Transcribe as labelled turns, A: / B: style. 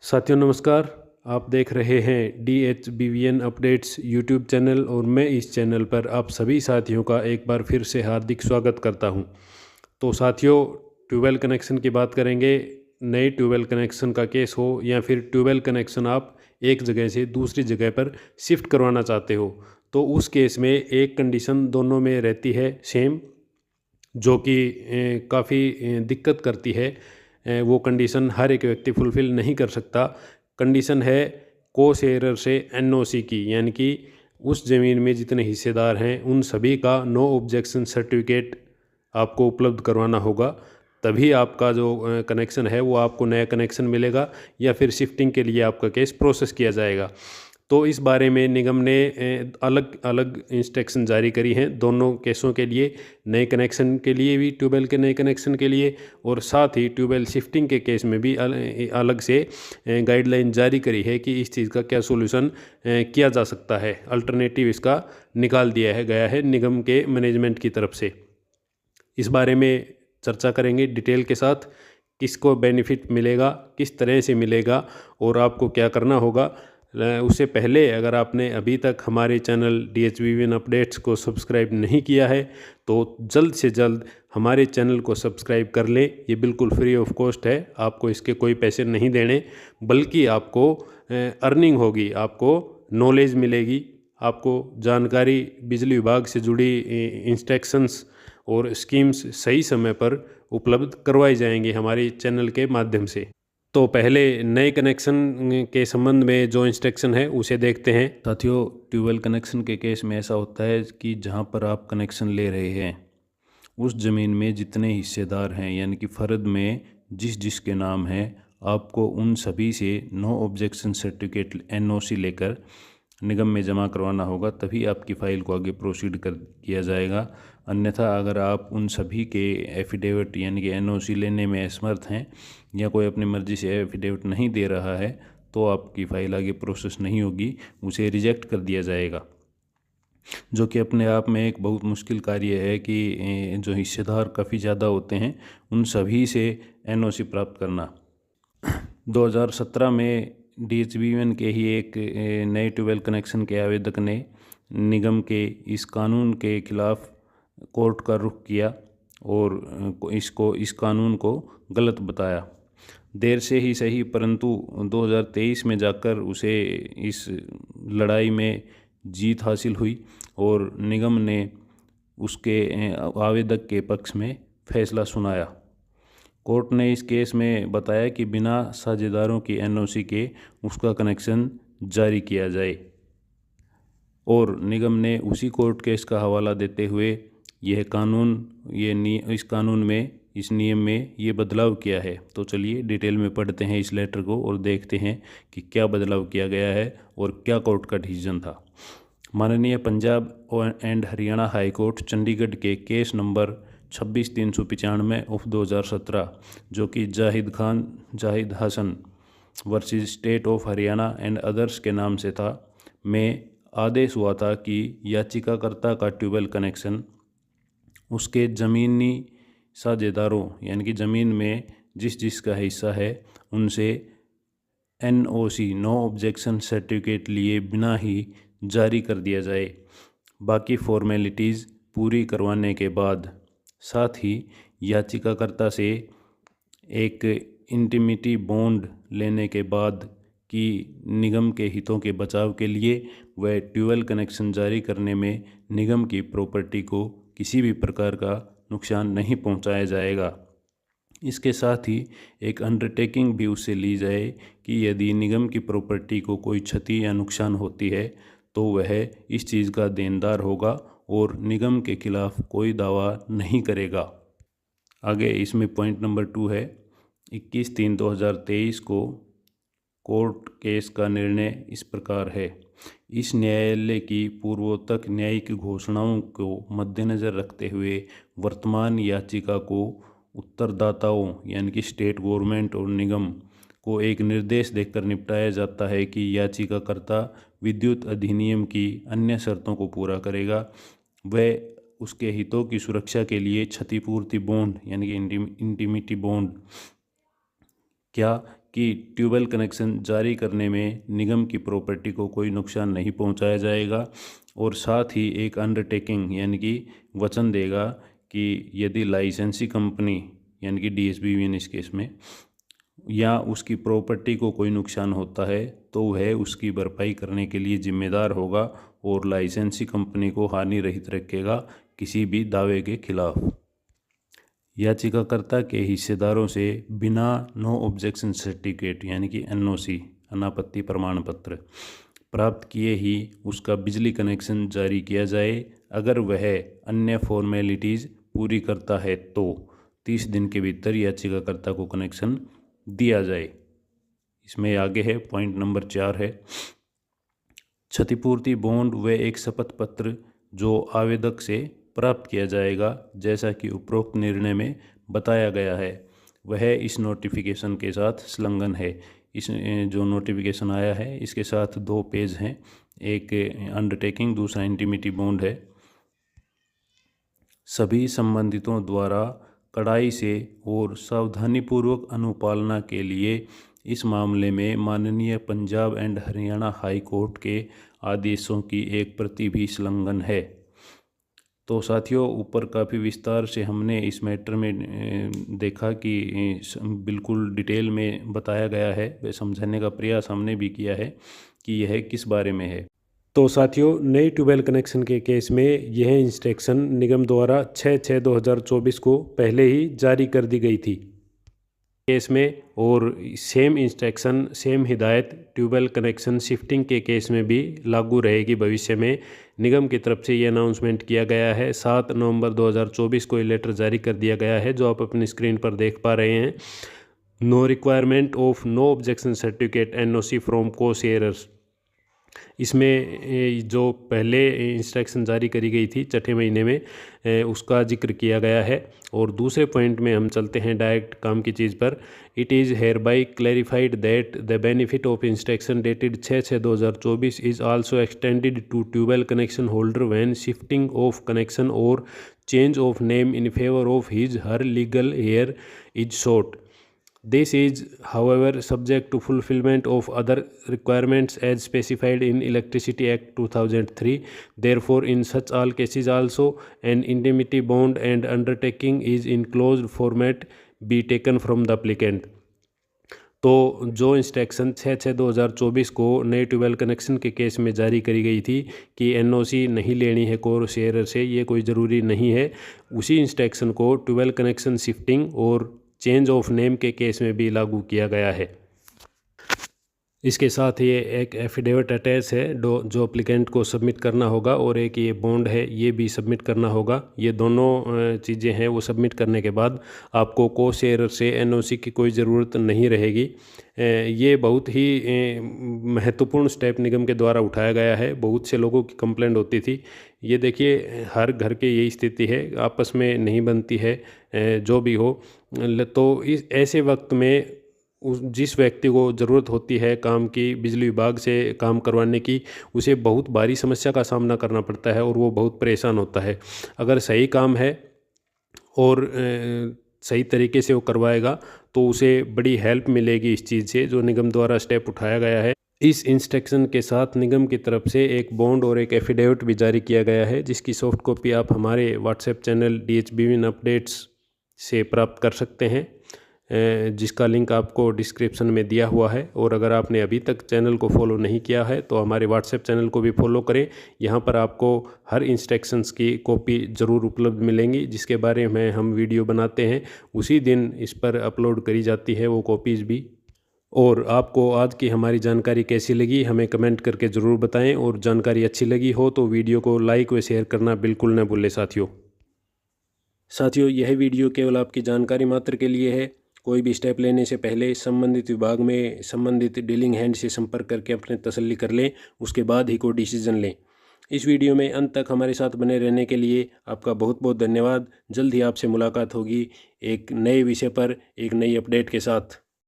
A: साथियों नमस्कार। आप देख रहे हैं DHBVN अपडेट्स यूट्यूब चैनल और मैं इस चैनल पर आप सभी साथियों का एक बार फिर से हार्दिक स्वागत करता हूं। तो साथियों, ट्यूबवेल कनेक्शन की बात करेंगे। नए ट्यूबवेल कनेक्शन का केस हो या फिर ट्यूबवेल कनेक्शन आप एक जगह से दूसरी जगह पर शिफ्ट करवाना चाहते हो, तो उस केस में एक कंडीशन दोनों में रहती है सेम, जो कि काफ़ी दिक्कत करती है। वो कंडीशन हर एक व्यक्ति फुलफ़िल नहीं कर सकता। कंडीशन है को शेयरर से NOC की, यानी कि उस ज़मीन में जितने हिस्सेदार हैं उन सभी का नो ऑब्जेक्शन सर्टिफिकेट आपको उपलब्ध करवाना होगा। तभी आपका जो कनेक्शन है वो आपको नया कनेक्शन मिलेगा या फिर शिफ्टिंग के लिए आपका केस प्रोसेस किया जाएगा। तो इस बारे में निगम ने अलग अलग इंस्ट्रक्शन जारी करी हैं दोनों केसों के लिए, नए कनेक्शन के लिए भी, ट्यूबवेल के नए कनेक्शन के लिए, और साथ ही ट्यूबवेल शिफ्टिंग के केस में भी अलग से गाइडलाइन जारी करी है कि इस चीज़ का क्या सोल्यूशन किया जा सकता है। अल्टरनेटिव इसका निकाल दिया है गया है निगम के मैनेजमेंट की तरफ से। इस बारे में चर्चा करेंगे डिटेल के साथ, किसको बेनिफिट मिलेगा, किस तरह से मिलेगा और आपको क्या करना होगा। उससे पहले अगर आपने अभी तक हमारे चैनल DHBVN अपडेट्स को सब्सक्राइब नहीं किया है तो जल्द से जल्द हमारे चैनल को सब्सक्राइब कर लें। ये बिल्कुल फ्री ऑफ कॉस्ट है, आपको इसके कोई पैसे नहीं देने, बल्कि आपको अर्निंग होगी, आपको नॉलेज मिलेगी, आपको जानकारी बिजली विभाग से जुड़ी इंस्ट्रक्शंस और स्कीम्स सही समय पर उपलब्ध करवाई जाएंगी हमारे चैनल के माध्यम से। तो पहले नए कनेक्शन के संबंध में जो इंस्ट्रक्शन है उसे देखते हैं।
B: साथियों, ट्यूबवेल कनेक्शन के केस में ऐसा होता है कि जहां पर आप कनेक्शन ले रहे हैं उस ज़मीन में जितने हिस्सेदार हैं, यानी कि फ़र्द में जिसके नाम है, आपको उन सभी से नो ऑब्जेक्शन सर्टिफिकेट NOC लेकर निगम में जमा करवाना होगा, तभी आपकी फ़ाइल को आगे प्रोसीड कर किया जाएगा। अन्यथा अगर आप उन सभी के एफिडेविट यानी कि NOC लेने में असमर्थ हैं या कोई अपनी मर्ज़ी से एफिडेविट नहीं दे रहा है तो आपकी फ़ाइल आगे प्रोसेस नहीं होगी, उसे रिजेक्ट कर दिया जाएगा, जो कि अपने आप में एक बहुत मुश्किल कार्य है कि जो हिस्सेदार काफ़ी ज़्यादा होते हैं उन सभी से NOC प्राप्त करना। 2017 में DHBVN के ही एक नए ट्यूबवेल कनेक्शन के आवेदक ने निगम के इस कानून के खिलाफ कोर्ट का रुख किया और इस कानून को गलत बताया। देर से ही सही, परंतु 2023 में जाकर उसे इस लड़ाई में जीत हासिल हुई और निगम ने उसके आवेदक के पक्ष में फैसला सुनाया। कोर्ट ने इस केस में बताया कि बिना साझेदारों की NOC के उसका कनेक्शन जारी किया जाए, और निगम ने उसी कोर्ट केस का हवाला देते हुए यह कानून इस कानून में, इस नियम में ये बदलाव किया है। तो चलिए डिटेल में पढ़ते हैं इस लेटर को और देखते हैं कि क्या बदलाव किया गया है और क्या कोर्ट का डिसीजन था। माननीय Punjab and Haryana high court Chandigarh के केस नंबर 26-395 ऑफ 2017, जो कि Zahid Hassan versus state of Haryana and others के नाम से था, में आदेश हुआ था कि याचिकाकर्ता का ट्यूबवेल कनेक्शन उसके ज़मीनी साझेदारों यानी कि ज़मीन में जिसका हिस्सा है उनसे NOC नो ऑब्जेक्शन सर्टिफिकेट लिए बिना ही जारी कर दिया जाए। बाकी फॉर्मेलिटीज़ पूरी करवाने के बाद, साथ ही याचिकाकर्ता से एक इंटिमिटी बॉन्ड लेने के बाद कि निगम के हितों के बचाव के लिए वह ट्यूबवेल कनेक्शन जारी करने में निगम की प्रॉपर्टी को किसी भी प्रकार का नुकसान नहीं पहुंचाया जाएगा। इसके साथ ही एक अंडरटेकिंग भी उससे ली जाए कि यदि निगम की प्रॉपर्टी को कोई क्षति या नुकसान होती है तो वह इस चीज़ का देनदार होगा और निगम के खिलाफ कोई दावा नहीं करेगा। आगे इसमें पॉइंट नंबर 2 है, 21/3/2023 को कोर्ट केस का निर्णय इस प्रकार है। इस न्यायालय की पूर्वोक्त न्यायिक घोषणाओं को मद्देनज़र रखते हुए वर्तमान याचिका को उत्तरदाताओं यानी कि स्टेट गवर्नमेंट और निगम को एक निर्देश देकर निपटाया जाता है कि याचिकाकर्ता विद्युत अधिनियम की अन्य शर्तों को पूरा करेगा। वह उसके हितों की सुरक्षा के लिए क्षतिपूर्ति बॉन्ड यानी कि इंटिमिटी बॉन्ड क्या कि ट्यूबवेल कनेक्शन जारी करने में निगम की प्रॉपर्टी को कोई नुकसान नहीं पहुंचाया जाएगा, और साथ ही एक अंडरटेकिंग यानी कि वचन देगा कि यदि लाइसेंसी कंपनी यानी कि DHBVN इस केस में या उसकी प्रॉपर्टी को कोई नुकसान होता है तो वह उसकी भरपाई करने के लिए जिम्मेदार होगा और लाइसेंसी कंपनी को हानि रहित रखेगा किसी भी दावे के खिलाफ। याचिकाकर्ता के हिस्सेदारों से बिना नो ऑब्जेक्शन सर्टिफिकेट यानी कि NOC अनापत्ति प्रमाण पत्र प्राप्त किए ही उसका बिजली कनेक्शन जारी किया जाए। अगर वह अन्य फॉर्मेलिटीज़ पूरी करता है तो 30 दिन के भीतर याचिकाकर्ता को कनेक्शन दिया जाए। इसमें आगे है पॉइंट नंबर 4 है क्षतिपूर्ति बॉन्ड व एक शपथ पत्र जो आवेदक से प्राप्त किया जाएगा जैसा कि उपरोक्त निर्णय में बताया गया है वह इस नोटिफिकेशन के साथ संलग्न है। इस जो नोटिफिकेशन आया है इसके साथ 2 पेज हैं, एक अंडरटेकिंग दूसरा इंटीमेटी बॉन्ड है। सभी संबंधितों द्वारा कड़ाई से और सावधानीपूर्वक अनुपालना के लिए इस मामले में माननीय Punjab and Haryana high court के आदेशों की एक प्रति भी संलग्न है। तो साथियों, ऊपर काफ़ी विस्तार से हमने इस मैटर में देखा कि बिल्कुल डिटेल में बताया गया है, वे समझाने का प्रयास हमने भी किया है कि यह किस बारे में है।
A: तो साथियों, नए ट्यूबवेल कनेक्शन के केस में यह इंस्ट्रक्शन निगम द्वारा 6/6/2024 को पहले ही जारी कर दी गई थी केस में, और सेम इंस्ट्रक्शन सेम हिदायत ट्यूबवेल कनेक्शन शिफ्टिंग के केस में भी लागू रहेगी भविष्य में। निगम की तरफ से ये अनाउंसमेंट किया गया है। 7 नवंबर 2024 को ये लेटर जारी कर दिया गया है जो आप अपनी स्क्रीन पर देख पा रहे हैं। No requirement of no objection certificate NOC from co sharers. इसमें जो पहले इंस्ट्रक्शन जारी करी गई थी छठे महीने में उसका जिक्र किया गया है। और दूसरे पॉइंट में हम चलते हैं डायरेक्ट काम की चीज़ पर। It is hereby clarified that the benefit of instruction dated 6/6/2024 is also extended to tubewell connection holder when shifting of connection or change of name in favour of his her legal heir is sought. This is, however, subject to fulfillment of other requirements as specified in Electricity Act 2003. Therefore, in such all cases also, an indemnity bond and undertaking is in closed format be taken from the applicant. तो जो instruction 6/6/2024 को नए tubewell connection के case में जारी करी गई थी कि NOC नहीं लेनी है कोर शेयर से, ये कोई ज़रूरी नहीं है, उसी इंस्ट्रक्शन को ट्यूबवेल कनेक्शन शिफ्टिंग और चेंज ऑफ नेम के केस में भी लागू किया गया है। इसके साथ ये एक एफिडेविट अटैच है जो अप्लीकेंट को सबमिट करना होगा, और एक ये बॉन्ड है ये भी सबमिट करना होगा। ये दोनों चीज़ें हैं वो सबमिट करने के बाद आपको को शेयर से NOC की कोई ज़रूरत नहीं रहेगी। ये बहुत ही महत्वपूर्ण स्टेप निगम के द्वारा उठाया गया है। बहुत से लोगों की कंप्लेंट होती थी। ये देखिए हर घर के यही स्थिति है, आपस में नहीं बनती है जो भी हो। तो इस ऐसे वक्त में जिस व्यक्ति को ज़रूरत होती है काम की, बिजली विभाग से काम करवाने की, उसे बहुत भारी समस्या का सामना करना पड़ता है और वो बहुत परेशान होता है। अगर सही काम है और सही तरीके से वो करवाएगा तो उसे बड़ी हेल्प मिलेगी इस चीज़ से जो निगम द्वारा स्टेप उठाया गया है। इस इंस्ट्रक्शन के साथ निगम की तरफ से एक बॉन्ड और एक एफिडेविट भी जारी किया गया है जिसकी सॉफ्ट कॉपी आप हमारे व्हाट्सएप चैनल DHBVN अपडेट्स से प्राप्त कर सकते हैं, जिसका लिंक आपको डिस्क्रिप्शन में दिया हुआ है। और अगर आपने अभी तक चैनल को फॉलो नहीं किया है तो हमारे व्हाट्सएप चैनल को भी फॉलो करें। यहाँ पर आपको हर इंस्ट्रक्शंस की कॉपी ज़रूर उपलब्ध मिलेंगी, जिसके बारे में हम वीडियो बनाते हैं उसी दिन इस पर अपलोड करी जाती है वो कॉपीज़ भी। और आपको आज की हमारी जानकारी कैसी लगी हमें कमेंट करके ज़रूर बताएं, और जानकारी अच्छी लगी हो तो वीडियो को लाइक व शेयर करना बिल्कुल न भूलें। साथियों, यह वीडियो केवल आपकी जानकारी मात्र के लिए है। कोई भी स्टेप लेने से पहले संबंधित विभाग में संबंधित डीलिंग हैंड से संपर्क करके अपने तसल्ली कर लें, उसके बाद ही कोई डिसीजन लें। इस वीडियो में अंत तक हमारे साथ बने रहने के लिए आपका बहुत बहुत धन्यवाद। जल्द ही आपसे मुलाकात होगी एक नए विषय पर एक नई अपडेट के साथ।